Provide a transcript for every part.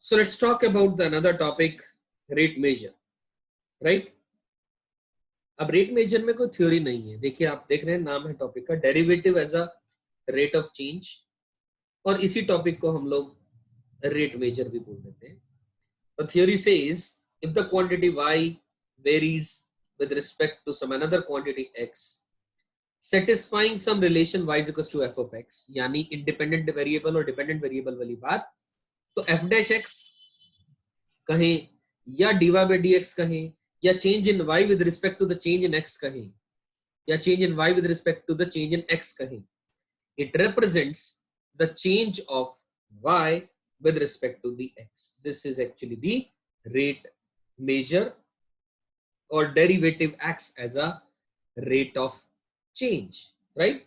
So let's talk about the another topic, rate measure, right? अब rate major में कोई theory नहीं है. देखिए आप देख रहे हैं नाम है टॉपिक का, derivative as a rate of change, और इसी टॉपिक को हम लोग रेट मेजर भी बोल देते हैं. The theory says if the quantity y varies with respect to some another quantity x, satisfying some relation y is equals to f of x, यानी इंडिपेंडेंट वेरिएबल और डिपेंडेंट वेरिएबल वाली बात, तो f dash x कहें या dy by dx कहें या change in y with respect to the change in x कहें या change in y with respect to the change in x कहें, it represents the change of y with respect to the x. This is actually the rate measure, or derivative acts as a rate of change, right?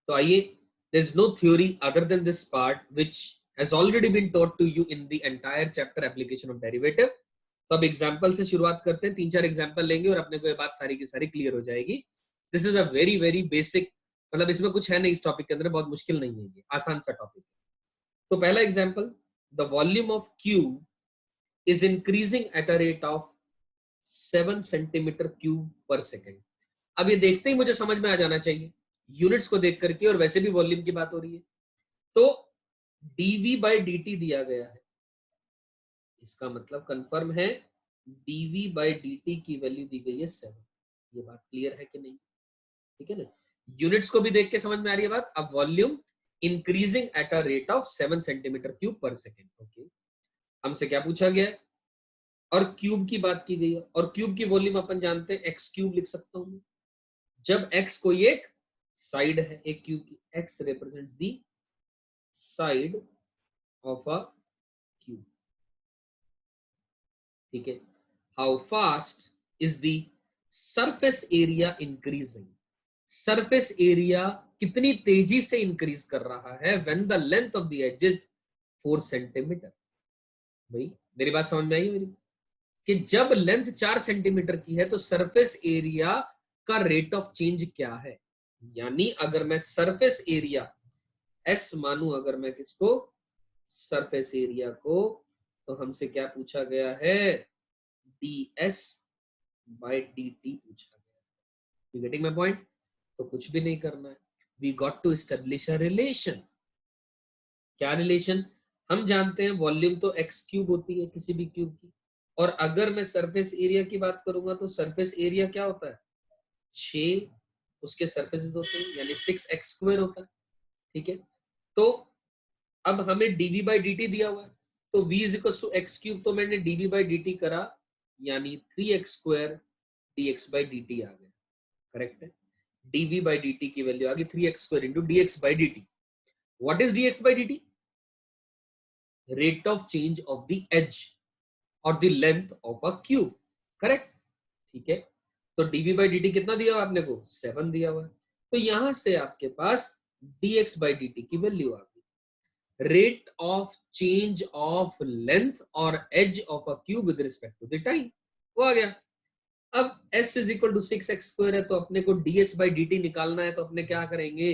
So आइए, there is no theory other than this part which has already been taught to you in the entire chapter application of derivative. तो अब example से शुरुआत करते हैं. 3-4 example लेंगे और अपने को ये बात सारी की सारी क्लियर हो जाएगी. This is a very very basic, मतलब इसमें कुछ है नहीं इस टॉपिक के अंदर, बहुत मुश्किल नहीं है, ये आसान सा टॉपिक है. तो पहला example, the volume of cube is increasing at a rate of 7 centimetre cube पर सेकेंड. अब ये देखते ही मुझे समझ में आ जाना चाहिए यूनिट्स को देख करके, और वैसे भी वॉल्यूम की बात हो रही है, तो dv बाई dt दिया गया है. इसका मतलब कंफर्म है dv बाई dt की वैल्यू दी गई है 7. ये बात क्लियर है कि नहीं? ठीक है ना, यूनिट्स को भी देख के समझ में आ रही है बात. अब volume increasing at a rate of 7 centimetre cube पर सेकेंड. ओके, हमसे क्या पूछा गया है, और क्यूब की बात की गई है, और क्यूब की वॉल्यूम अपन जानते हैं एक्स क्यूब लिख सकता हूं. जब एक्स कोई एक साइड है एक क्यूब की, x represents the side of a cube. ठीक है, how fast is the surface area increasing. Surface area कितनी तेजी से इंक्रीज कर रहा है when the length of the edge is 4 centimetre. भाई मेरी बात समझ में आई मेरी, कि जब लेंथ 4 सेंटीमीटर की है तो सरफेस एरिया का रेट ऑफ चेंज क्या है. यानी अगर मैं सरफेस एरिया एस मानू, अगर मैं किसको, सरफेस एरिया को, तो हमसे क्या पूछा गया है, ds बाय dt पूछा गया. You getting my point? तो कुछ भी नहीं करना है, we got to establish a relation. क्या रिलेशन? हम जानते हैं वॉल्यूम तो एक्स क्यूब होती है किसी भी क्यूब की, और अगर मैं सरफेस एरिया की बात करूंगा तो सरफेस एरिया क्या होता है, 6 उसके सरफेसेस होते हैं, यानी 6x² होता है. ठीक है, तो अब हमें dv बाई dt दिया हुआ है, तो v is equal to x cube, तो मैंने dv बाई dt करा, यानी 3x² dx बाई dt आ गया. करेक्ट है, dv बाई dt की वैल्यू आ गई 3x² into dx by dt. What is dx by dt? Rate of change of the edge और the length of a cube. Correct. ठीक है, तो dv बाई dt कितना दिया हुआ आपने को, 7 दिया हुआ है. तो यहां से आपके पास dx बाई dt की वैल्यू आ गई. Rate of change of length और edge of a cube with respect to the time, वो आ गया. अब s is equal to 6x² है, तो अपने को ds बाई dt निकालना है, तो अपने क्या करेंगे,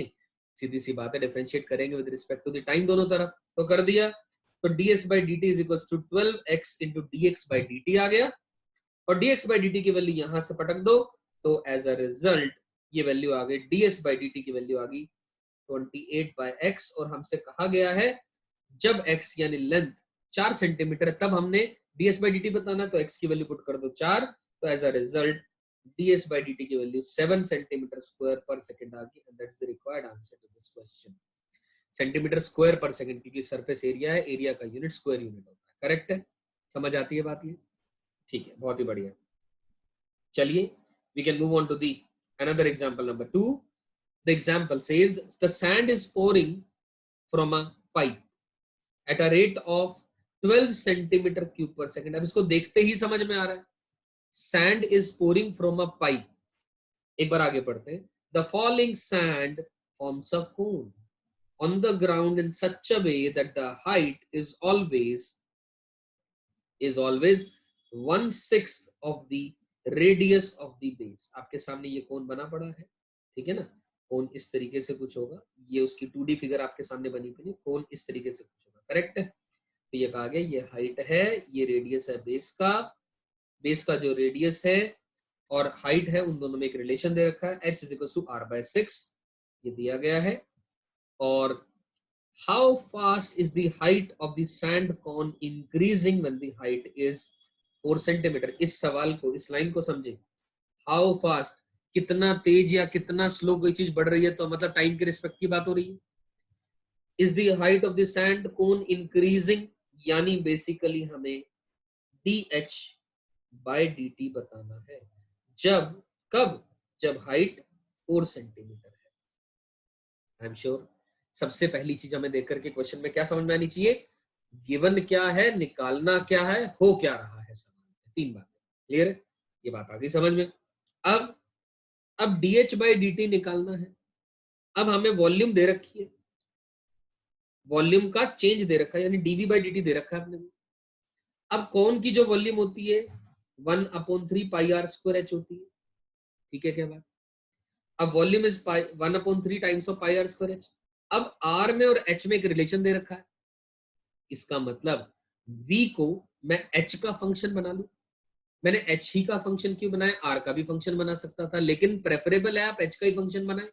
सीधी सी बात है, डिफरेंशिएट करेंगे with respect to the time दोनों तरफ. तो कर दिया, तो ds by dt is equal to 12x into dx by dt आ गया, और dx बाई dt की वैल्यू यहां से पटक दो, तो एज अ रिजल्ट ये वैल्यू आ गई, ds बाई dt की वैल्यू आ गई 28 बाई x. और हमसे कहा गया है जब x यानी लेंथ 4 सेंटीमीटर है तब हमने ds बाई dt बताना है, तो x की वैल्यू पुट कर दो 4, तो as a result ds by dt की value 7 centimetre square per second आ गई. And that's the required answer to this question. Centimetre square per second, क्योंकि सरफेस एरिया है, एरिया का यूनिट स्क्वायर यूनिट होता है. करेक्ट है, समझ आती है बात ये? ठीक है, बहुत ही बढ़िया. चलिए, we can move on to the another example number 2. The example says the sand is pouring from a pipe at a rate of 12 centimeter cube per second. अब इसको देखते ही समझ में आ रहा है, sand is pouring from a pipe. एक बार आगे पढ़ते हैं. The falling sand forms a cone on the ground in such a way that the height is always 1/6 of the radius of the base. आपके सामने ये कोन बना पड़ा है, ठीक है ना, कोन इस तरीके से कुछ होगा, ये उसकी 2D फिगर आपके सामने बनी पड़ी, कोन इस तरीके से कुछ होगा. करेक्ट है, तो ये कहा गया ये हाइट है, ये रेडियस है बेस का, बेस का जो रेडियस है और हाइट है उन दोनों में एक रिलेशन दे रखा है, h is equal to r/6 ये दिया गया है। और how fast is the height of the sand cone increasing when the height is 4 centimetre. इस सवाल को, इस लाइन को समझे, हाउ फास्ट, कितना तेज या कितना स्लो कोई चीज बढ़ रही है, तो मतलब टाइम के रिस्पेक्ट की बात हो रही है। Is the height of the sand cone increasing, यानी बेसिकली हमें dh बाय dt बताना है। जब, कब, जब हाइट 4 सेंटीमीटर है। आई एम श्योर सबसे पहली चीज हमें देख करके क्वेश्चन में क्या समझ में आनी चाहिए, गिवन क्या है, निकालना क्या है, हो क्या रहा है सवाल में। 3 बातें क्लियर है, ये बात आ गई समझ में। अब dh बाई dt निकालना है। अब हमें वॉल्यूम दे रखी है, वॉल्यूम का चेंज दे रखा है, यानी dv बाई dt दे रखा है आपने। अब कौन की जो वॉल्यूम होती है 1/3 पाई आर स्क्वायर एच होती है, ठीक है क्या बात। अब volume is 1/3 times of pi r square h. अब आर में और एच में एक रिलेशन दे रखा है, इसका मतलब v को मैं h का फंक्शन बना लूं। मैंने h ही का फंक्शन क्यों बनाया, r का भी फंक्शन बना सकता था, लेकिन प्रेफरेबल है आप h का ही फंक्शन बनाए,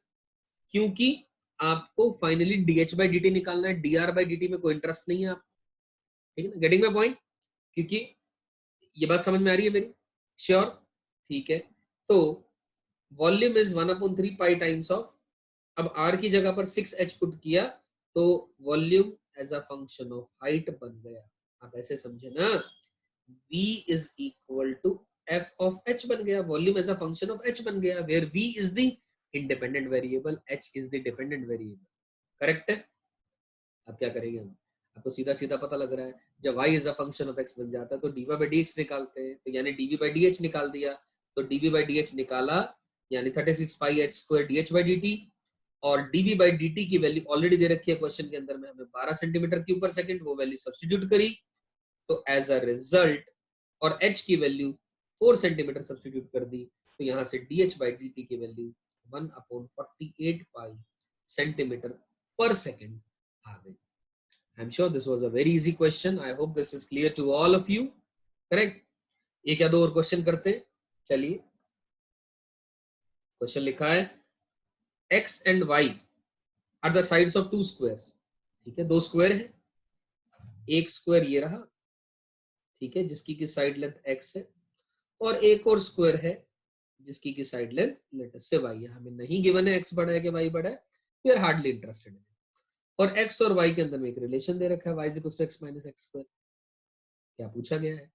क्योंकि आपको फाइनली dh बाई dt निकालना है, dr बाई dt में कोई इंटरेस्ट नहीं है आप, ठीक है ना, गेटिंग माय पॉइंट। क्योंकि ये बात समझ में आ रही है मेरी, श्योर, ठीक है। तो volume is 1/3 pi times of, अब r की जगह पर 6h पुट किया तो volume as a function of height बन गया। आप ऐसे समझे ना, v is equal to f of h बन गया, volume as a function of h बन गया, where v is the independent variable, h is the dependent variable. Correct है। अब क्या करेंगे हम, अब तो सीधा सीधा पता लग रहा है, जब y is a function of x बन जाता है तो dy बाई dx निकालते हैं, तो यानी dv बाई dh निकाल दिया, तो dv बाई dh निकाला यानी 36 पाई h square dh by dt, और dv बाई dt की वैल्यू ऑलरेडी दे रखी है क्वेश्चन के अंदर में, हमें 12 सेंटीमीटर क्यूब पर सेकंड, वो वैल्यू सब्स्टिट्यूट करी, तो एज अ रिजल्ट, और h की वैल्यू 4 सेंटीमीटर सब्स्टिट्यूट कर दी, तो यहाँ से dh बाई dt की वैल्यू 1/48 पाई सेंटीमीटर पर सेकंड आ गई। I'm sure this was a very easy question. I hope this is clear to all of you. Correct? एक या दो और क्वेश्चन करते हैं, चलिए। क्वेश्चन लिखा है x and y are the sides of two squares. ठीक है, दो स्क्वायर है, एक स्क्वायर ये रहा, ठीक है, जिसकी की साइड लेंथ x है, और एक और स्क्वायर है जिसकी की साइड लेंथ लेट से y है। हमें नहीं गिवन है x बड़ा है कि y बड़ा है, we are hardly interested in, और x और y के अंदर में एक रिलेशन दे रखा है, y is equal to x minus x square. क्या पूछा गया है,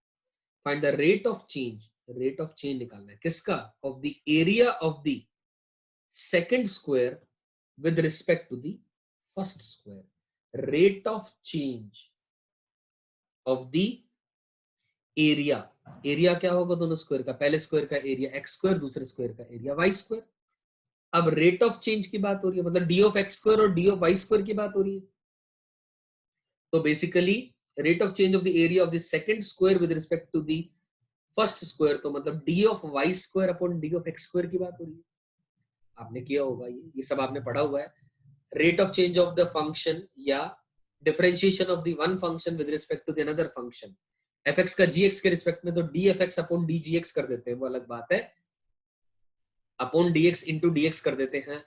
find the rate of change, rate of change निकालना है किसका, of the area of the second square with respect to the first square. Rate of change of the area, area क्या होगा दोनों स्क्वायर का, पहले स्क्वायर का एरिया एक्स स्क्वायर, दूसरे स्क्वायर का एरिया वाई स्क्वायर। अब रेट ऑफ चेंज की बात हो रही है, मतलब डी ऑफ एक्स स्क्वायर और डी ऑफ वाई स्क्वायर की बात हो रही है, तो basically rate of change of the area of the second square with respect to the first square, तो मतलब d of y square upon d of x square की बात हो रही है। आपने किया होगा ये सब आपने पढ़ा हुआ है। Rate of change of the function या differentiation of the one function with respect to the another function, F X का जी एक्स के रिस्पेक्ट में तो D F X upon D G X कर देते हैं, वो अलग बात है, upon D X into D X कर देते हैं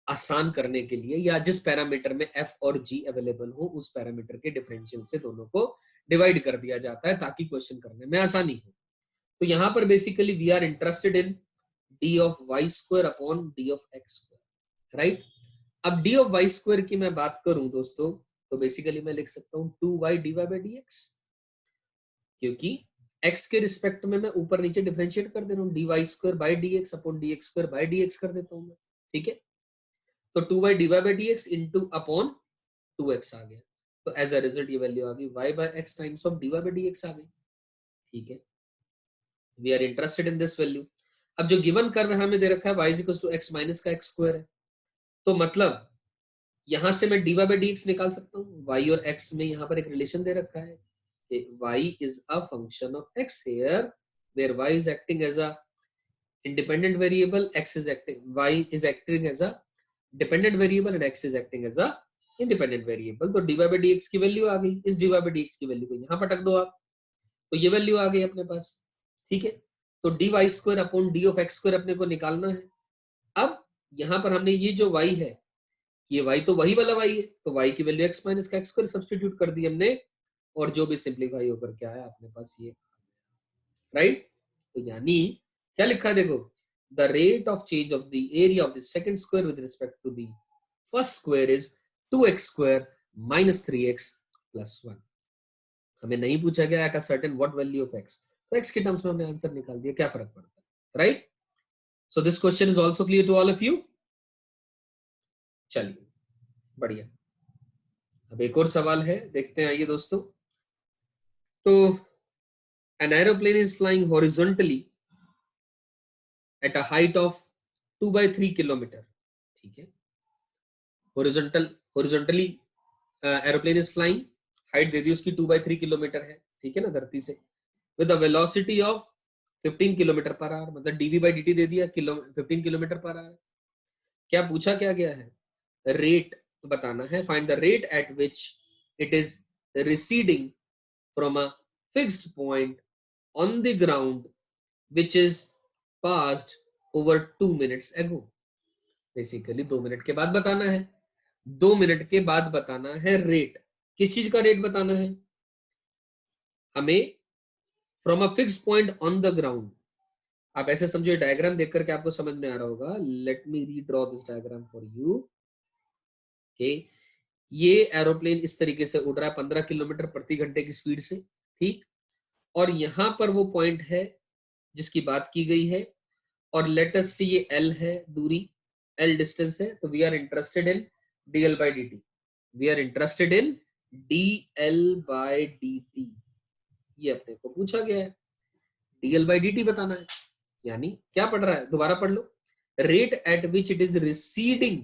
आसान करने के लिए, या जिस पैरामीटर में f और g अवेलेबल हो उस पैरामीटर के डिफरेंशियल से दोनों को डिवाइड कर दिया जाता है ताकि क्वेश्चन करने में आसानी हो। तो यहां पर basically we are interested in d of y square upon d of x square, right. अब d ऑफ वाई स्क्वायर की मैं बात करूं दोस्तों, तो बेसिकली मैं लिख सकता हूं 2y dy by dx, क्योंकि x के रिस्पेक्ट में मैं ऊपर नीचे डिफरेंशिएट कर दे रहा हूं, dy square by dx upon dx square by dx कर देता हूं मैं, ठीक है। तो 2y dy by dx into upon 2x आ गया, तो एज अ रिजल्ट ये वैल्यू आ गई y by x times of dy by dx आ गई, ठीक है। We are interested in this value. अब जो गिवन कर्व हमें दे रखा है y equals to x minus का x स्क्वायर है, तो मतलब यहां से मैं dy by dx निकाल सकता हूँ, y और x में यहाँ पर एक रिलेशन दे रखा है, y is a function of x here, where y is acting as a independent variable, x is acting, y is acting as a dependent variable and x is acting as a independent variable, तो dy by dx की value आ गई, इस dy by dx की value को यहाँ पटक दो आप, तो ये वैल्यू आ गई अपने पास, ठीक है। तो dy square upon d of x square अपने को निकालना है। अब यहाँ पर हमने ये जो y है, ये y तो वही वाला y है, तो y की वैल्यू x माइनस का x स्क्वायर सब्स्टिट्यूट कर दी हमने, और जो भी सिंप्लीफाई होकर क्या है अपने पास ये, राइट। तो यानी क्या लिखा है देखो, the rate of change of the area of the second square with respect to the first square is 2x square minus 3x plus 1। हमें नहीं पूछा गया at a certain what value of x, तो x के terms में हमने answer निकाल दिया, क्या फर्क पड़ता है, right. So this question is also clear to all of you. चलिए बढ़िया, अब एक और सवाल है, देखते हैं, आइए दोस्तों। तो an aeroplane is flying horizontally at a height of 2/3 kilometre, ठीक है। horizontally aeroplane is flying, height दे दी उसकी 2/3 किलोमीटर है, ठीक है ना, धरती से, with a velocity of 15 kilometre per hour, मतलब dv by dt दे दिया 15 किलोमीटर पर आवर। क्या पूछा क्या गया है, रेट तो बताना है, find the rate at which it is receding from a fixed point on the ground which is passed over 2 minutes ago। Basically 2 minute के बाद बताना है, 2 मिनट के बाद बताना है रेट, किस चीज का रेट बताना है हमें, from a fixed point on the ground. आप ऐसे समझो, डायग्राम देख करके आपको समझ में आ रहा होगा, let me redraw this diagram for you. Okay, ये एरोप्लेन इस तरीके से उड़ रहा है 15 किलोमीटर प्रति घंटे की स्पीड से, ठीक। और यहां पर वो पॉइंट है जिसकी बात की गई है, और लेटस से ये L है दूरी, L डिस्टेंस है, तो we are interested in dl by dt, we are interested in dl by dt, ये अपने को पूछा गया है, dl by dt बताना है। यानी क्या पढ़ रहा है, दोबारा पढ़ लो, rate at which it is receding,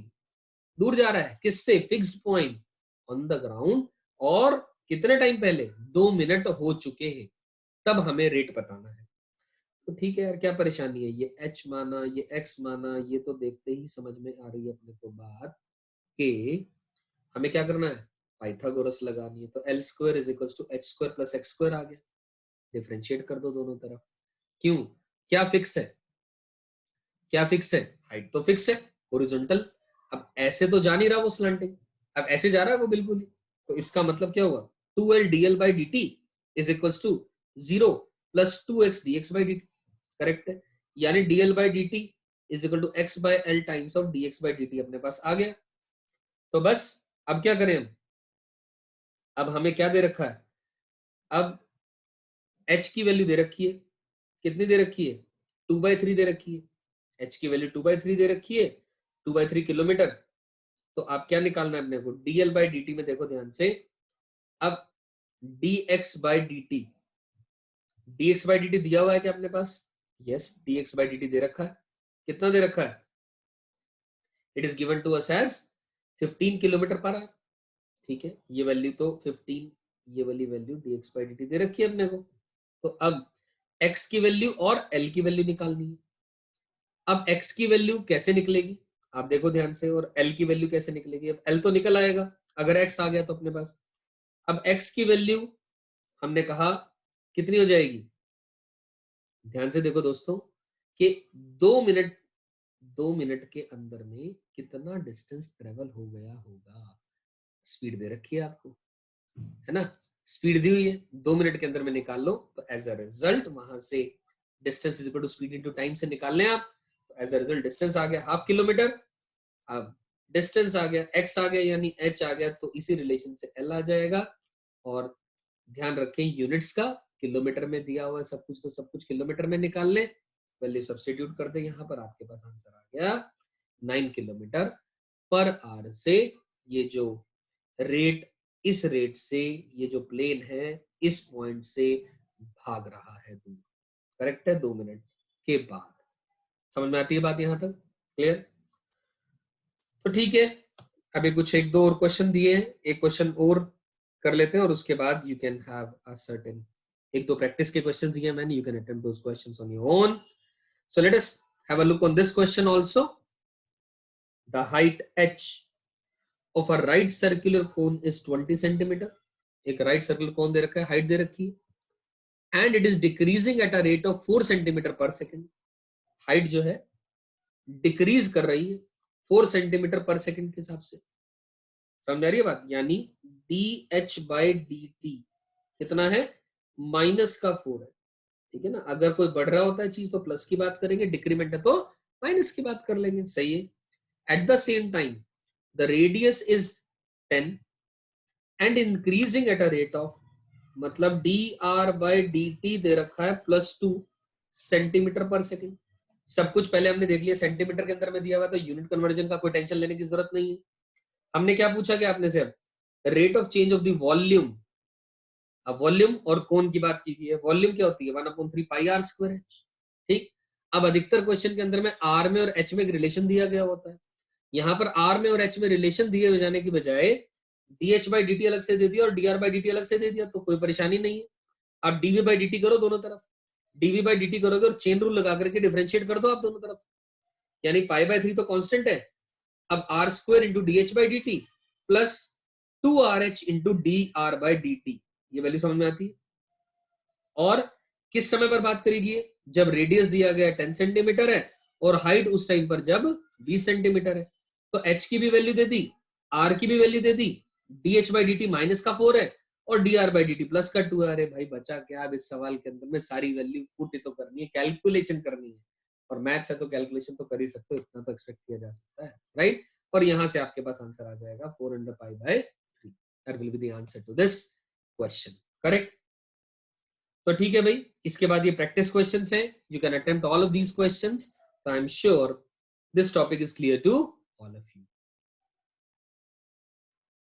दूर जा रहा है किससे, fixed point on the ground, और कितने टाइम पहले, 2 मिनट हो चुके हैं, तब हमें रेट बताना है। तो ठीक है यार, क्या परेशानी है, ये h माना, ये x माना, ये तो देखते ही समझ में आ रही है अपने को बात कि हमें क्या करना है, पाइथागोरस लगानी है। तो L square is equal to H square plus X square आ गया, डिफरेंशिएट कर दो दोनों तरफ। क्यों, क्या फिक्स है, क्या फिक्स है, हाइट तो फिक्स है, हॉरिजॉन्टल। अब ऐसे तो जा नहीं रहा वो स्लैंटिंग, अब ऐसे जा रहा है वो बिल्कुल ही, तो इसका मतलब क्या हुआ, 2l dl by dt is equal to 0 plus 2x dx by dt, correct है। यानी dl by dt is equal to x by l times of dx by dt अपने पास आ गया। तो बस अब क्या करें हम, अब हमें क्या दे रखा है, अब h की वैल्यू दे रखी है, कितनी दे रखी है, 2/3 दे रखी है, h की वैल्यू 2/3 दे रखी है, 2/3 किलोमीटर। तो आप क्या निकालना है अपने को, dl by dt में देखो ध्यान से, अब dx by dt, dx by dt दिया हुआ है क्या अपने पास, यस, dx by dt दे रखा है, कितना दे रखा है, it is given to us as 15 kilometre per hour, ठीक है। ये वैल्यू तो 15, ये वाली वैल्यू dx by dt दे रखी है अपने को। तो अब x की वैल्यू और l की वैल्यू निकालनी है। अब x की वैल्यू कैसे निकलेगी, आप देखो ध्यान से, और l की वैल्यू कैसे निकलेगी, अब l तो निकल आएगा अगर x आ गया तो अपने पास। अब x की वैल्यू हमने कहा कितनी हो जाएगी, ध्यान से देखो दोस्तों, कि 2 मिनट, 2 मिनट के अंदर में कितना डिस्टेंस ट्रेवल हो गया होगा, स्पीड दे रखी है आपको, है ना, स्पीड दी हुई है, 2 मिनट के अंदर में निकाल लो। तो एज अ रिजल्ट वहां से distance is equal to speed into time से निकाल लें आप, तो एज अ रिजल्ट डिस्टेंस आ गया ½ किलोमीटर। अब डिस्टेंस आ गया, x आ गया यानी h आ गया, तो इसी रिलेशन से l आ जाएगा। और ध्यान रखें यूनिट्स का, किलोमीटर में दिया हुआ है सब कुछ, तो सब कुछ किलोमीटर में निकाल लें, वैल्यू सब्स्टिट्यूट कर दें, यहाँ पर आपके पास आंसर आ गया 9 किलोमीटर पर आवर से। ये जो रेट, इस रेट से ये जो प्लेन है इस पॉइंट से भाग रहा है दूर, करेक्ट है, 2 मिनट के बाद। समझ में आती है बात यहां तक, क्लियर। तो ठीक है, अभी कुछ एक दो और क्वेश्चन दिए हैं, एक क्वेश्चन और कर लेते हैं और उसके बाद you can have a certain, एक दो प्रैक्टिस के क्वेश्चन दिए मैंने, you can attempt those questions on your own. So let us have a look on this question also, the height h of a right circular cone is 20 centimetre. एक right circular cone दे रखा है, height दे रखी है, and it is decreasing eight a rate of 4 centimetre पर second. Height जो है decrease कर रही है 4 सेंटीमीटर पर सेकेंड के हिसाब से। समझ आ रही है बात? यानी D h by D T कितना है, -4 है। ठीक है ना, अगर कोई बढ़ रहा होता है चीज तो प्लस की बात करेंगे, डिक्रीमेंट है तो माइनस की बात कर लेंगे। सही है। At the same time the radius is 10 and increasing at a rate of, मतलब D are by D T दे रखा है +2 सेंटीमीटर पर सेकेंड। सब कुछ पहले हमने देख लिया, सेंटीमीटर के अंदर में दिया हुआ, तो यूनिट कन्वर्जन का कोई टेंशन लेने की जरूरत नहीं है। हमने क्या पूछा कि आपने से अब rate of change of the volume. अब वॉल्यूम और कोन की बात की गई है। वॉल्यूम क्या होती है, 1/3 पाई आर स्क्वायर एच। ठीक, अब अधिकतर क्वेश्चन के अंदर में आर में और एच में एक रिलेशन दिया गया होता है। यहाँ पर आर में और एच में रिलेशन दिए हो जाने की बजाय D h by D T अलग से दे दिया और D R by D T अलग से दे दिया, तो कोई परेशानी नहीं है। आप डीवी बाई डी टी करो दोनों तरफ, डीवी बाई डी टी करोगे और चेन रूल लगा करके डिफरेंशिएट कर दो आप दोनों तरफ, यानी π/3 तो कांस्टेंट है। अब r square into d h by D t plus 2RH into d are by D t, ये वैल्यू समझ में आती है। और किस समय पर बात करेगी, जब रेडियस दिया गया 10 सेंटीमीटर है और हाइट उस टाइम पर जब 20 सेंटीमीटर है। तो h की भी वैल्यू दे दी, r की भी value they the, dh by D T -4 है और dr बाई डी टी +2 है। अरे भाई बचा क्या, अब इस सवाल के अंदर में सारी वैल्यू पुट तो करनी है, कैलकुलेशन करनी है, और मैथ्स है तो कैलकुलेशन तो कर ही सकते हो, इतना तो एक्सपेक्ट किया जा सकता है, राइट। और यहां से आपके पास आंसर आ जाएगा 400π/3। That will be the answer to this question, correct. तो ठीक है भाई, इसके बाद ये प्रैक्टिस क्वेश्चंस हैं, you can attempt all of these questions. So I'm sure this topic is clear to all of you.